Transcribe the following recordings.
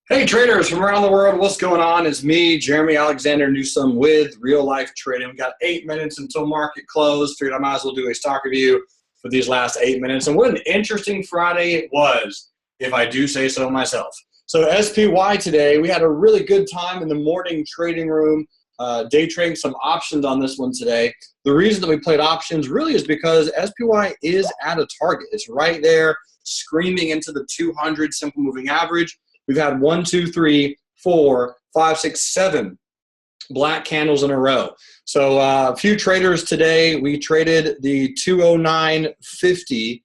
Hey traders from around the world, what's going on? It's me, Jeremy Alexander Newsome with Real Life Trading. We've got 8 minutes until market close. Figured I might as well do a stock review for these last 8 minutes. And what an interesting Friday it was, if I do say so myself. So SPY today, we had a really good time in the morning trading room, day trading some options on this one today. The reason that we played options really is because SPY is at a target. It's right there, screaming into the 200 simple moving average. We've had 1, 2, 3, 4, 5, 6, 7 black candles in a row. So a few traders today, we traded the 209.50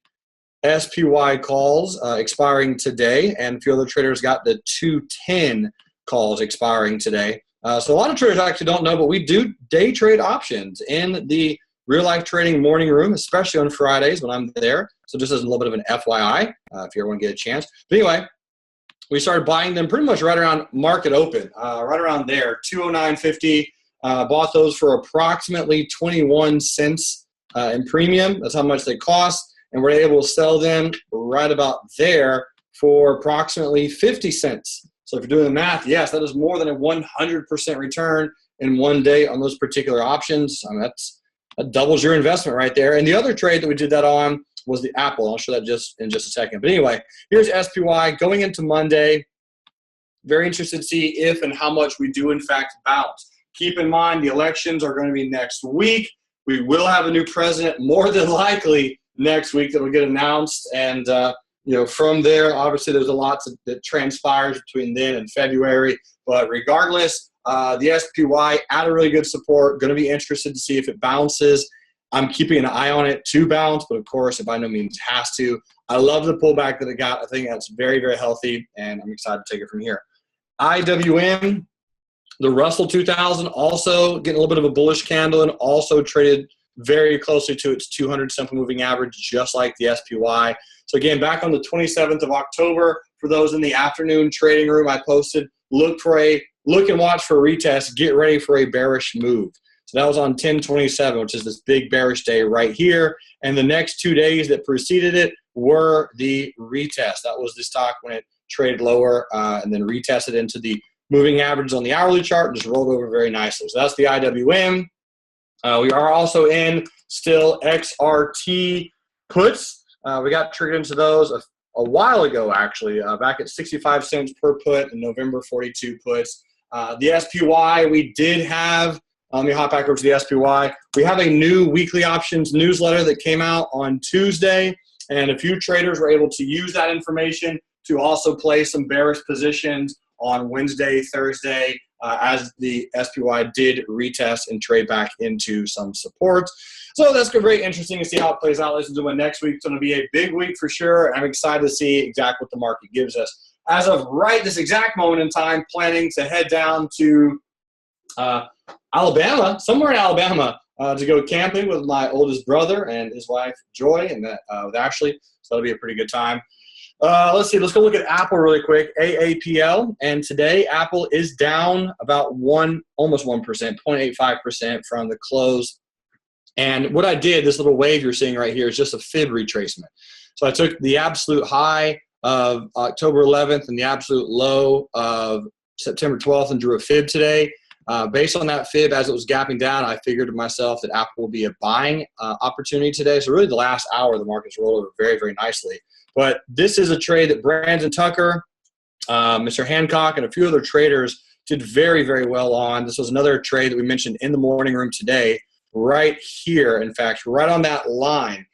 SPY calls expiring today, and a few other traders got the 210 calls expiring today. So a lot of traders actually don't know, but we do day trade options in the real life trading morning room, especially on Fridays when I'm there. So just as a little bit of an FYI, if you ever want to get a chance. But anyway, we started buying them pretty much right around market open, right around there, 209.50. Bought those for approximately 21 cents in premium. That's how much they cost. And we're able to sell them right about there for approximately 50 cents. So if you're doing the math, yes, that is more than a 100% return in one day on those particular options. I mean, that doubles your investment right there. And the other trade that we did that on was the Apple. I'll show that in just a second. But anyway, here's SPY going into Monday. Very interested to see if and how much we do in fact bounce. Keep in mind the elections are going to be next week. We will have a new president more than likely next week that will get announced. And from there, obviously there's a lot that transpires between then and February. But regardless, the SPY at a really good support. Going to be interested to see if it bounces. I'm keeping an eye on it to bounce, but of course, it by no means has to. I love the pullback that it got. I think that's very, very healthy, and I'm excited to take it from here. IWM, the Russell 2000, also getting a little bit of a bullish candle and also traded very closely to its 200 simple moving average, just like the SPY. So again, back on the 27th of October, for those in the afternoon trading room, I posted, look and watch for a retest, get ready for a bearish move. So that was on 10/27, which is this big bearish day right here. And the next 2 days that preceded it were the retest. That was the stock when it traded lower and then retested into the moving average on the hourly chart and just rolled over very nicely. So that's the IWM. We are also in still XRT puts. We got triggered into those a while ago, actually, back at 65 cents per put in November 42 puts. The SPY, we did have. Let me hop back over to the SPY. We have a new weekly options newsletter that came out on Tuesday, and a few traders were able to use that information to also play some bearish positions on Wednesday, Thursday, as the SPY did retest and trade back into some support. So that's very interesting to see how it plays out. Listen to next week's going to be a big week for sure. I'm excited to see exactly what the market gives us. As of right this exact moment in time, planning to head down to Alabama, somewhere in Alabama, to go camping with my oldest brother and his wife, Joy, and with Ashley. So that'll be a pretty good time. Let's see. Let's go look at Apple really quick. AAPL. And today, Apple is down about almost 1%, 0.85% from the close. And what I did, this little wave you're seeing right here, is just a fib retracement. So I took the absolute high of October 11th and the absolute low of September 12th and drew a fib today. Based on that fib, as it was gapping down, I figured to myself that Apple will be a buying opportunity today. So really the last hour, the market's rolled over very, very nicely. But this is a trade that Brandon Tucker, Mr. Hancock, and a few other traders did very, very well on. This was another trade that we mentioned in the morning room today, right here. In fact, right on that line,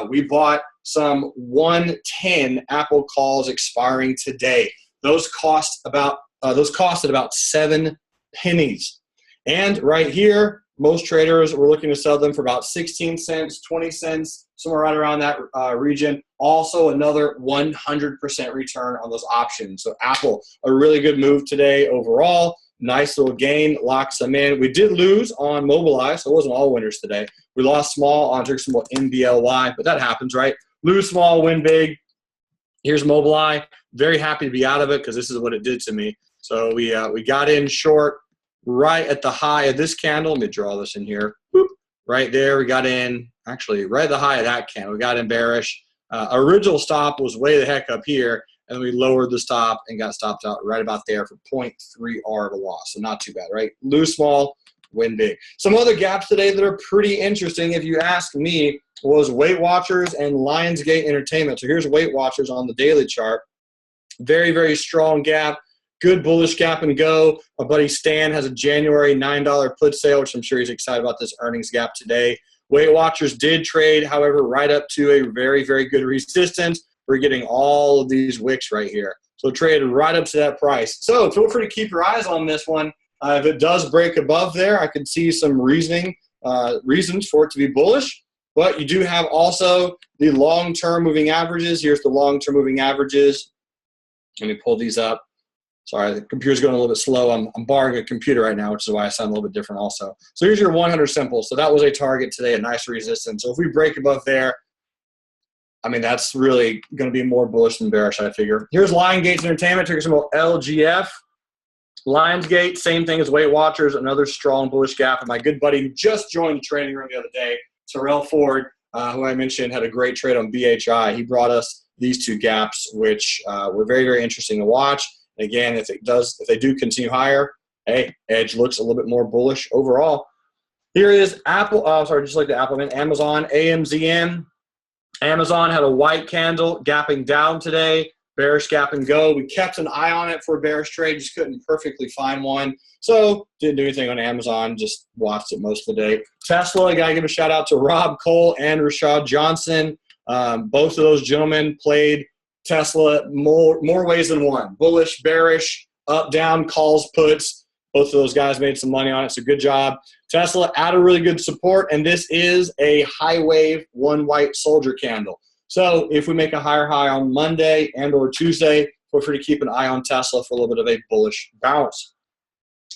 we bought some 110 Apple calls expiring today. Those cost at about 7 pennies. And right here, most traders were looking to sell them for about 16 cents, 20 cents, somewhere right around that region. Also, another 100% return on those options. So Apple, a really good move today overall. Nice little gain, locks them in. We did lose on Mobileye, so it wasn't all winners today. We lost small on symbol MBLY, but that happens, right? Lose small, win big. Here's Mobileye. Very happy to be out of it because this is what it did to me. So we got in short right at the high of this candle. Let me draw this in here. Boop. Right there, we got in, actually, right at the high of that candle. We got in bearish. Original stop was way the heck up here. and we lowered the stop and got stopped out right about there for 0.3R of a loss. So not too bad, right? Lose small, win big. Some other gaps today that are pretty interesting, if you ask me, was Weight Watchers and Lionsgate Entertainment. So here's Weight Watchers on the daily chart. Very, very strong gap. Good bullish gap and go. My buddy Stan has a January $9 put sale, which I'm sure he's excited about this earnings gap today. Weight Watchers did trade, however, right up to a very, very good resistance. We're getting all of these wicks right here. So traded right up to that price. So feel free to keep your eyes on this one. If it does break above there, I could see some reasons for it to be bullish. But you do have also the long-term moving averages. Here's the long-term moving averages. Let me pull these up. Sorry, the computer's going a little bit slow. I'm borrowing a computer right now, which is why I sound a little bit different also. So here's your 100 simple. So that was a target today, a nice resistance. So if we break above there, I mean, that's really going to be more bullish than bearish, I figure. Here's Lionsgate Entertainment, ticker symbol LGF. Lionsgate, same thing as Weight Watchers, another strong bullish gap. And my good buddy who just joined the trading room the other day, Cheryl Ford, who I mentioned had a great trade on BHI. He brought us these two gaps, which were very, very interesting to watch. And again, if they do continue higher, hey, edge looks a little bit more bullish overall. Here is Apple, just like the Apple, Amazon, AMZN. Amazon had a white candle gapping down today, bearish gap and go. We kept an eye on it for a bearish trade, just couldn't perfectly find one. So didn't do anything on Amazon, just watched it most of the day. Tesla, I got to give a shout out to Rob Cole and Rashad Johnson. Both of those gentlemen played Tesla more ways than one. Bullish, bearish, up, down, calls, puts. Both of those guys made some money on it, so good job. Tesla at a really good support, and this is a high wave, one white soldier candle. So if we make a higher high on Monday and or Tuesday, feel free to keep an eye on Tesla for a little bit of a bullish bounce.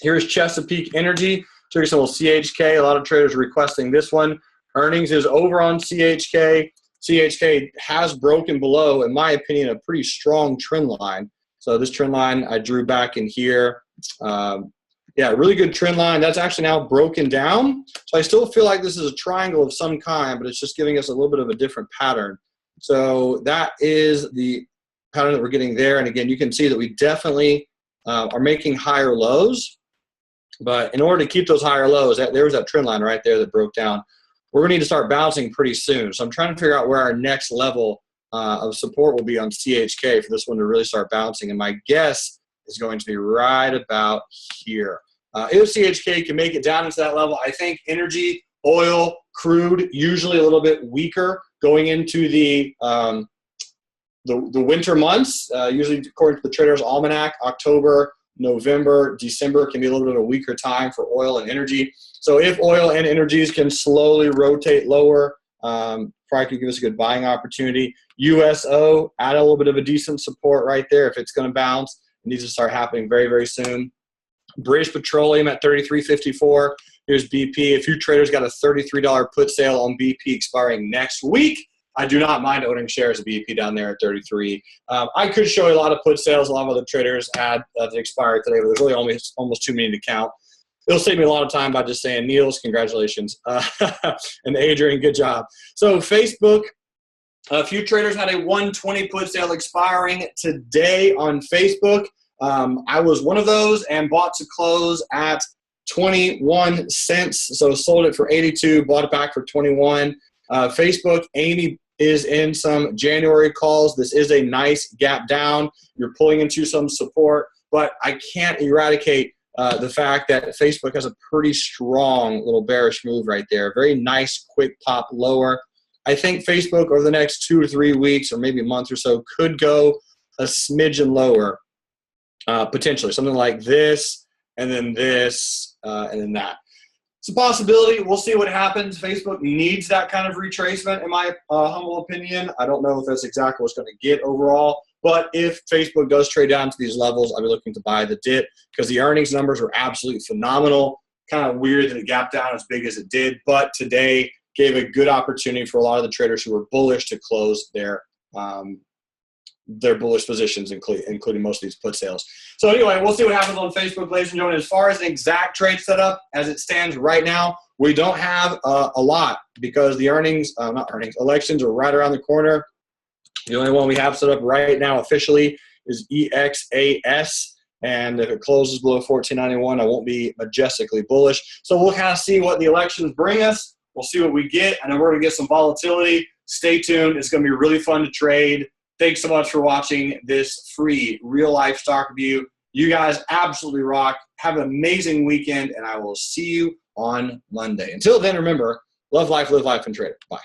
Here's Chesapeake Energy, ticker symbol CHK. A lot of traders are requesting this one. Earnings is over on CHK. CHK has broken below, in my opinion, a pretty strong trend line. So this trend line I drew back in here. Yeah, really good trend line. That's actually now broken down. So I still feel like this is a triangle of some kind, but it's just giving us a little bit of a different pattern. So that is the pattern that we're getting there. And again, you can see that we definitely are making higher lows. But in order to keep those higher lows, there was that trend line right there that broke down. We're going to need to start bouncing pretty soon. So I'm trying to figure out where our next level of support will be on CHK for this one to really start bouncing. And my guess is going to be right about here. If CHK can make it down into that level, I think energy, oil, crude, usually a little bit weaker going into the winter months. Usually, according to the Trader's Almanac, October, November, December can be a little bit of a weaker time for oil and energy. So if oil and energies can slowly rotate lower, probably could give us a good buying opportunity. USO, add a little bit of a decent support right there. If it's going to bounce, it needs to start happening very, very soon. British Petroleum at $33.54. Here's BP. A few traders got a $33 put sale on BP expiring next week. I do not mind owning shares of BP down there at 33. I could show you a lot of put sales. A lot of other traders had that expired today, but there's really almost too many to count. It'll save me a lot of time by just saying, Niels, congratulations. And Adrian, good job. So Facebook, a few traders had a 120 put sale expiring today on Facebook. I was one of those and bought to close at 21 cents. So sold it for 82, bought it back for 21. Facebook, Aimee is in some January calls. This is a nice gap down. You're pulling into some support, but I can't eradicate the fact that Facebook has a pretty strong little bearish move right there. Very nice, quick pop lower. I think Facebook over the next 2 or 3 weeks or maybe a month or so could go a smidgen lower. Potentially something like this, and then this, and then that. It's a possibility. We'll see what happens. Facebook needs that kind of retracement, in my humble opinion. I don't know if that's exactly what's going to get overall, but if Facebook does trade down to these levels, I'll be looking to buy the dip because the earnings numbers were absolutely phenomenal. Kind of weird that it gapped down as big as it did, but today gave a good opportunity for a lot of the traders who were bullish to close their bullish positions, including most of these put sales. So anyway, we'll see what happens on Facebook, ladies and gentlemen. As far as the exact trade setup as it stands right now, we don't have a lot because the elections are right around the corner. The only one we have set up right now officially is EXAS. And if it closes below 1491, I won't be majestically bullish. So we'll kind of see what the elections bring us. We'll see what we get. I know we're going to get some volatility. Stay tuned. It's going to be really fun to trade. Thanks so much for watching this free real-life stock review. You guys absolutely rock. Have an amazing weekend, and I will see you on Monday. Until then, remember, love life, live life, and trade it. Bye.